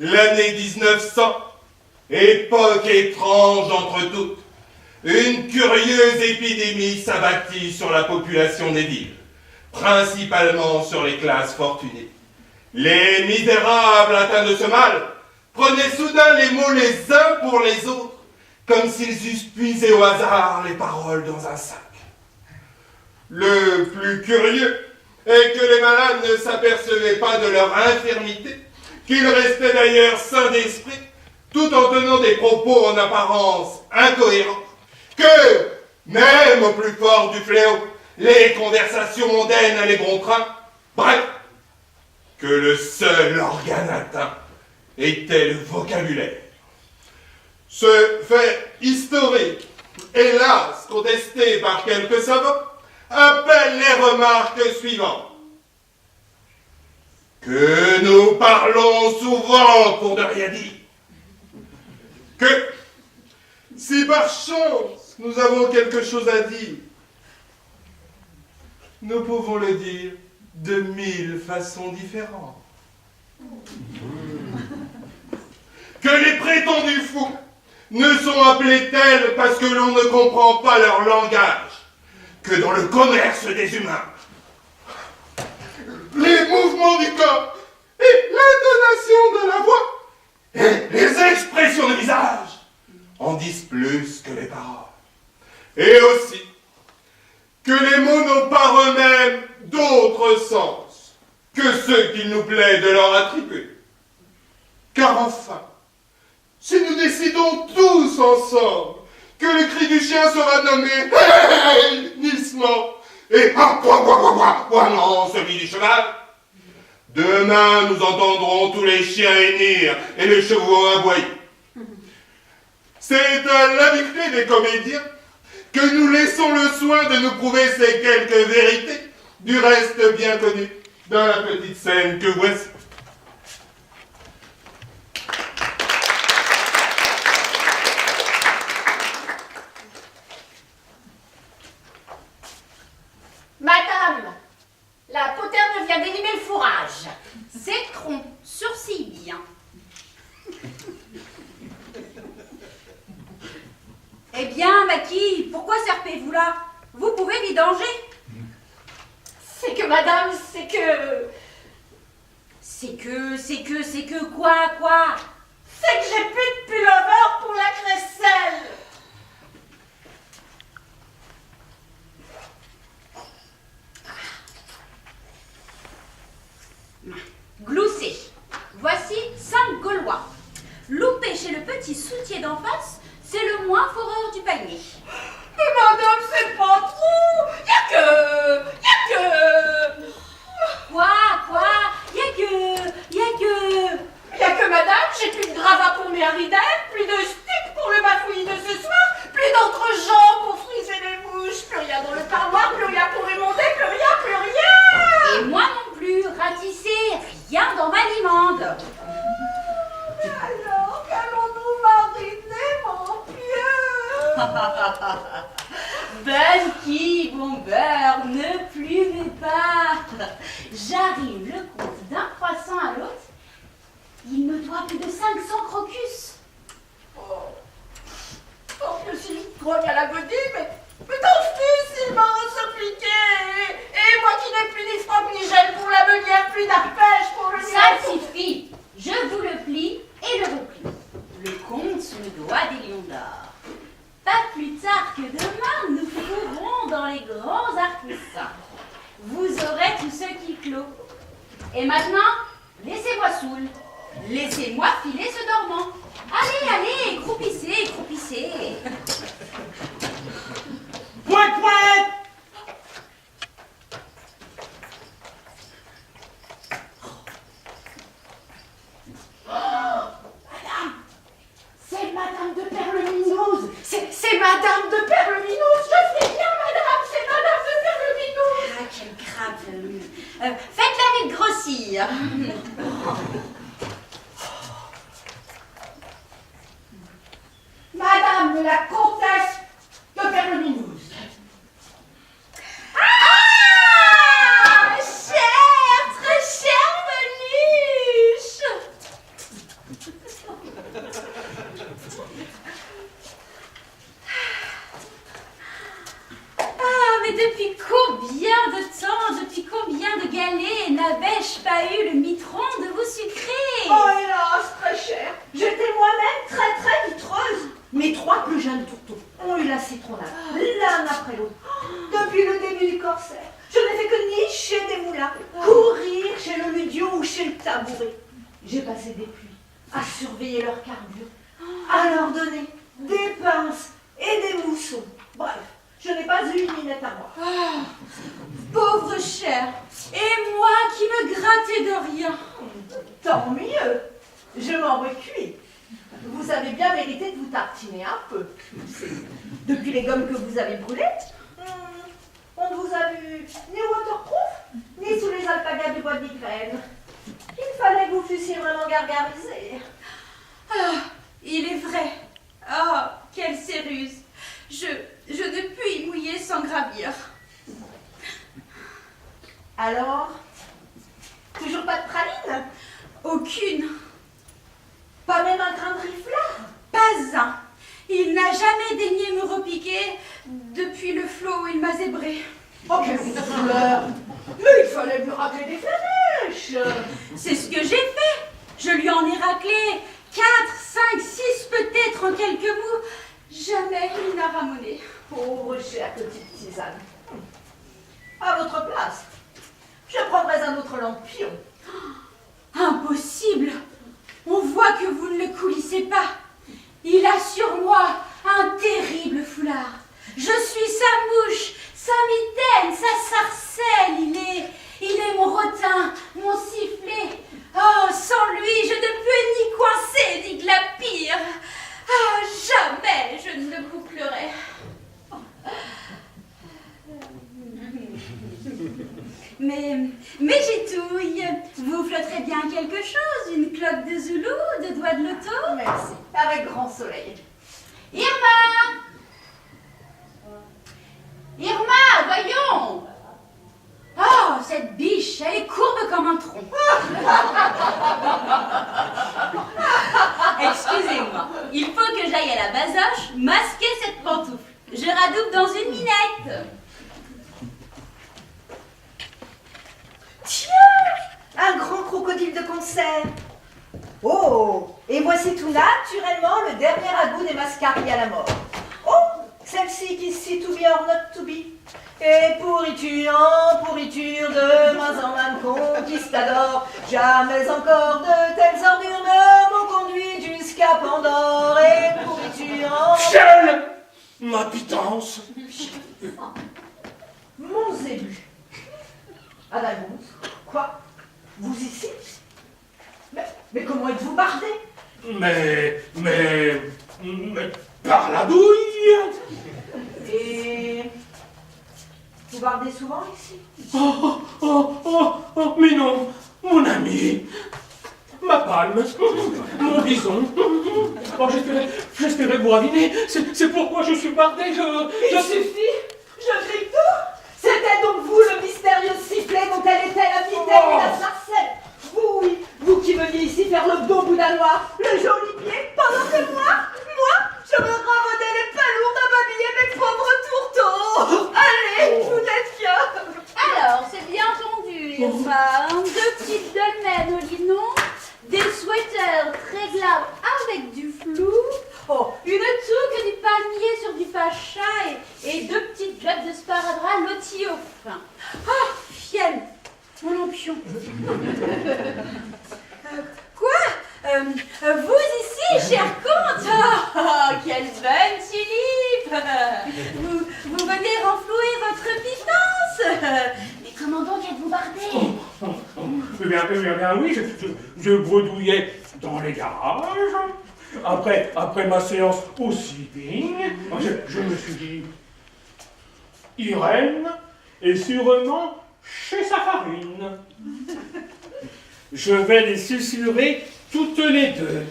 l'année 1900, époque étrange entre toutes, une curieuse épidémie s'abattit sur la population des villes, principalement sur les classes fortunées. Les misérables atteints de ce mal prenaient soudain les mots les uns pour les autres, comme s'ils eussent puisé au hasard les paroles dans un sac. Le plus curieux est que les malades ne s'apercevaient pas de leur infirmité, qu'ils restaient d'ailleurs sains d'esprit, tout en tenant des propos en apparence incohérents, que, même au plus fort du fléau, les conversations mondaines allaient bon train, bref, que le seul organe atteint était le vocabulaire. Ce fait historique, hélas contesté par quelques savants, appelle les remarques suivantes. Que nous parlons souvent pour ne rien dire. Que, si par chance nous avons quelque chose à dire, nous pouvons le dire de 1000 façons différentes. Que les prétendus fous ne sont appelés tels parce que l'on ne comprend pas leur langage que dans le commerce des humains. Les mouvements du corps et l'intonation de la voix et les expressions de visage en disent plus que les paroles. Et aussi que les mots n'ont par eux-mêmes d'autre sens que ceux qu'il nous plaît de leur attribuer. Car enfin, si nous décidons tous ensemble que le cri du chien sera nommé hennissement et non, celui du cheval, demain nous entendrons tous les chiens hennir et les chevaux aboyer. C'est à l'habitude des comédiens que nous laissons le soin de nous prouver ces quelques vérités, du reste bien connues, dans la petite scène que voici. Madame, la poterne vient d'élimer le fourrage. C'est tronc, sourcille bien. Eh bien, Maki, pourquoi serpez-vous là? Vous pouvez vidanger. C'est que, madame, c'est que quoi? C'est que j'ai plus de pullover pour la crécelle. Gloussé. Voici 5 Gaulois. Loupé chez le petit soutier d'en face, c'est le moins foreur du panier. Mais madame, c'est pas trop. Y'a que... Y'a que madame, j'ai plus de gravats pour mes haridelles, plus de sticks pour le bafouillis de ce soir, plus d'entre-jambes pour friser les mouches, plus rien dans le parloir, plus rien pour émonder, plus rien. Et moi non plus, ratissé, rien dans ma limande. Mais alors, qu'allons-nous mariner, mon pieu? Bunky, bon beurre, ne plumez pas. J'arrive le compte d'un croissant à l'autre. Il me doit plus de 500 crocus. Oh, que si je grogne à la godille, mais ton fils, il m'a suppliqué. Et moi qui n'ai plus ni froc ni gel pour la meunière, plus d'arpège pour le Ça suffit. Je vous le plie et le replie. Le comte me doit des lions d'or. Pas plus tard que demain, nous courrons dans les grands artistins. Vous aurez tout ce qui clôt. Et maintenant, laissez-moi saoul. Laissez-moi filer ce dormant. Allez, croupissez. Pouet. Madame, c'est Madame de Perleminouse. C'est Madame de Perleminouse. Je fais bien, madame, c'est Madame de Perleminouse. Ah, quelle grave. Faites-la vite grossir. Madame la comtesse de Perleminouse. Ah, très chère Beluche. Ah, mais depuis combien de temps, depuis combien de galets n'avais-je pas eu le mitron de vous sucrer? Oh hélas, très cher. J'étais moi-même très vitreuse. Mes 3 plus jeunes tourteaux ont eu la citronnade, l'un après l'autre. Depuis le début du corset, je n'ai fait que nicher des moulins, courir chez le ludio ou chez le tabouret. J'ai passé des pluies à surveiller leur carbure, à leur donner des pinces et des moussons. Bref, je n'ai pas eu une minette à moi. Ah, pauvre cher, et moi qui me grattais de rien. Tant mieux, je m'en recuis. Vous avez bien mérité de vous tartiner un peu. Depuis les gommes que vous avez brûlées, on ne vous a vu ni au waterproof, ni sous les alpagas du bois de migraine. Il fallait que vous fussiez vraiment gargarisé. Ah, il est vrai. Ah, quelle céruse. Je ne puis y mouiller sans gravir. Alors, toujours pas de praline? Aucune. Pas même un grain de riflard? Pas un. Il n'a jamais daigné me repiquer depuis le flot où il m'a zébré. Oh, quelle fleur! Mais il fallait lui racler des flamèches! C'est ce que j'ai fait. Je lui en ai raclé 4, 5, 6 peut-être en quelques mots. Jamais il n'a ramonné. Pauvre chère petite tisane. À votre place, je prendrais un autre lampion. Impossible. On voit que vous ne le coulissez pas. Il a sur moi un terrible foulard. Je suis sa mouche, sa mitaine, sa sarcelle. Il est mon rotin, mon sifflet. Oh, sans lui, je ne peux ni coincer, ni glapir. Ah, jamais je ne le bouclerai. Mais j'étouille. Vous flotterez bien quelque chose, une cloque de Zoulou, de doigts de loto? Merci, avec grand soleil. Irma! Irma, voyons! Oh, cette biche, elle est courbe comme un tronc. Excusez-moi, il faut que j'aille à la basoche masquer cette pantoufle. Je radouble dans une minette. Tiens, un grand crocodile de concert. Oh, et voici tout naturellement le dernier ragoût des mascarilles à la mort. Oh, celle-ci qui se to be or not to be. Et pourriture en pourriture, de moins en moins de conquistadors. Jamais encore de telles ordures ne m'ont conduit jusqu'à Pandore. Et pourriture en... Seul ma pitance. Mon zébu. Adalbous, quoi? Vous ici? Mais comment êtes-vous bardé? Mais par la douille. Et... vous bardez souvent ici? Oh, mais non, mon ami, ma palme, mon bison. Oh, j'espérais vous raviner, c'est pourquoi je suis bardé, Il suffit, je crie tout. C'était donc vous le mystérieux sifflet dont elle était la mitaine et la sarcelle. Vous, oui, vous qui veniez ici faire le beau boudin noir, le joli pied, pendant que moi, je me ramenais les palourdes à m'habiller mes pauvres tourteaux. Allez, vous êtes bien. Alors, c'est bien entendu, Irma. 2 petites dolmens au linon, des sweaters très glas avec du flou, Oh, une touque du palmier sur du pacha et 2 petites globes de sparadrap lotis au fin. Ah, fiel, mon lampion. Quoi vous ici, cher comte? Oh, quelle bonne tulipe. Vous venez renflouer votre pitance. Mais comment donc êtes-vous bardé? Eh bien, oui, je bredouillais dans les garages. Après ma séance au sleeping, je me suis dit, Irène est sûrement chez sa farine. Je vais les susurrer toutes les deux.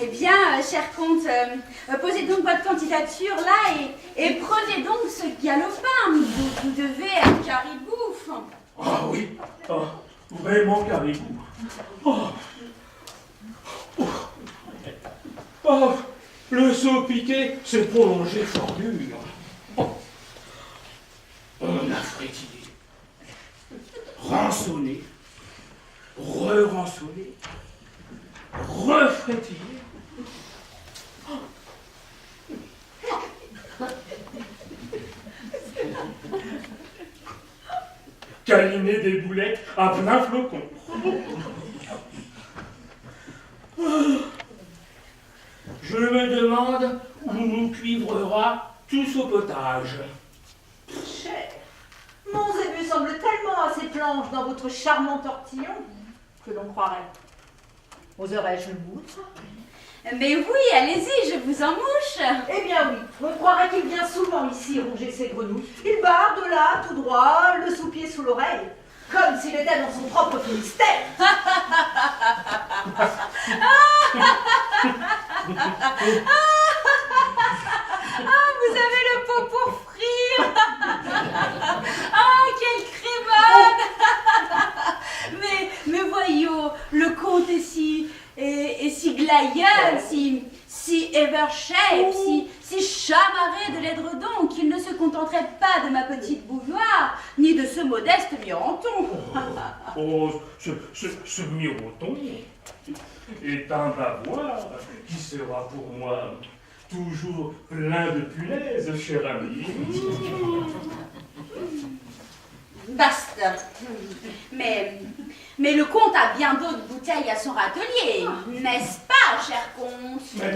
Eh bien, cher comte, posez donc votre candidature là et prenez donc ce galopin. Vous devez être caribou. Ah oui, vraiment caribou. Oh, le saut piqué s'est prolongé fort dur. Oh. On a frétillé, rançonné, re-rançonné, refrétillé. Câliner des boulettes à plein flocon. Je me demande où nous cuivrera tout ce potage. Cher, mon zébu semble tellement à ses planches dans votre charmant tortillon que l'on croirait. Oserais-je le moutre? Mais oui, allez-y, je vous emmouche. Eh bien oui, on croirait qu'il vient souvent ici ronger ses grenouilles. Il barre de là, tout droit, le sous-pied sous l'oreille, comme s'il était dans son propre Finistère. Ah, vous avez le pot pour frire. Ah, quelle crémade. Mais voyons, le conte est si glaïeul, si evershape, si chamarré de l'édredon qu'il ne se contenterait pas de ma petite bougeoire, ni de ce modeste mironton. Oh, ce miroton est un bavoir qui sera pour moi toujours plein de punaises, cher ami. Basta. Mais le comte a bien d'autres bouteilles à son râtelier, n'est-ce pas, cher comte? Mais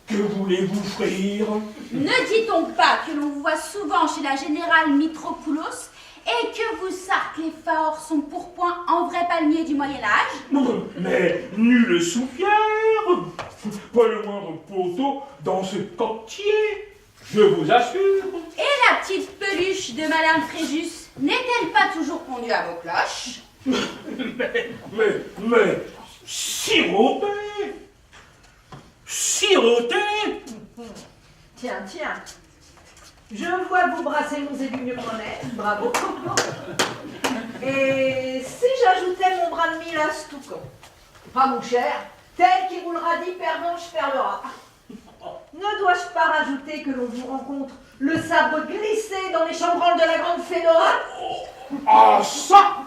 que voulez-vous frire? Ne dit-on pas que l'on voit souvent chez la générale Mitropoulos et que vos sarcles forts sont pourpoint en vrai palmier du Moyen-Âge? Non, mais nulle soupière, pas le moindre poteau dans ce coquetier, je vous assure. Et la petite peluche de Madame Fréjus n'est-elle pas toujours pendue à vos cloches? Mais, siroté! Tiens, je vois que vous brassez mon zébu mieux que moi-même, bravo. Et si j'ajoutais mon bras de mille à ce toucan? Ah mon cher, tel qui roulera dit pervenche perlera. Ne dois-je pas rajouter que l'on vous rencontre le sabre glissé dans les chambranles de la grande Fénora? Ah ça!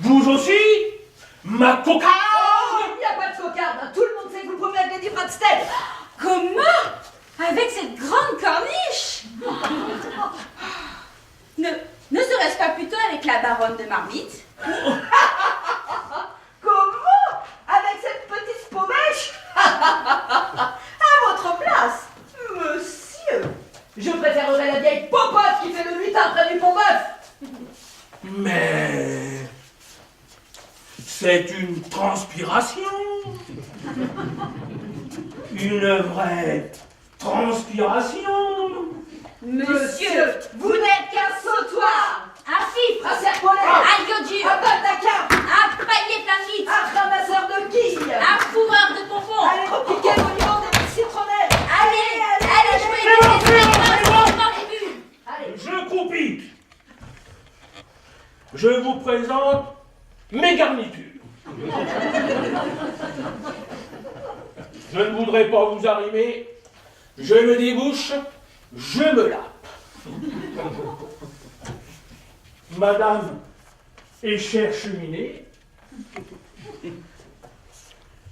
Vous aussi? Ma cocarde! Oh, il n'y a pas de cocarde, hein. Tout le monde sait que vous promenez Lady Bradstead. Comment? Avec cette grande corniche? Ne serait-ce pas plutôt avec la baronne de Marmite? Comment? Avec cette petite paumèche? À votre place, monsieur, je préférerais la vieille popote qui fait le lutin près du Pont-Neuf. Mais c'est une transpiration. Une vraie transpiration. Monsieur, vous n'êtes qu'un sautoir, Un fifre, un serpolaire, un yodur, un bataquin, un panier plein de litres, un ramasseur de quilles. un fourreur de bonbons. Allez repiquer le monument des petites citronnelles. Allez, jouez les bulles. Allez. Je croupis. Je vous présente mes garnitures. Je ne voudrais pas vous arrimer. Je me débouche, je me lappe. Madame et chère cheminée,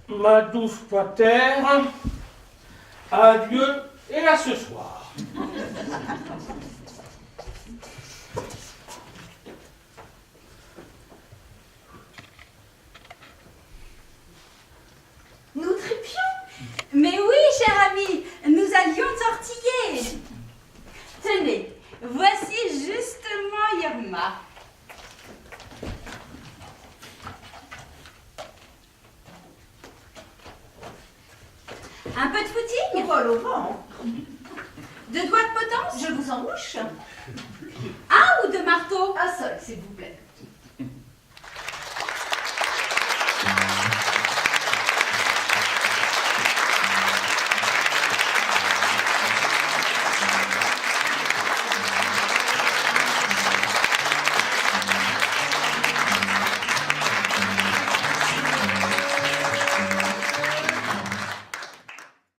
ma douce terre, adieu et à ce soir. Nous trépions. Mais oui, cher ami, nous allions tortiller. Tenez, voici justement Irma. Un peu de footing? Vol au vent. De doigts de potence? Je vous embouche. Un ou deux marteaux? Un seul, c'est vous.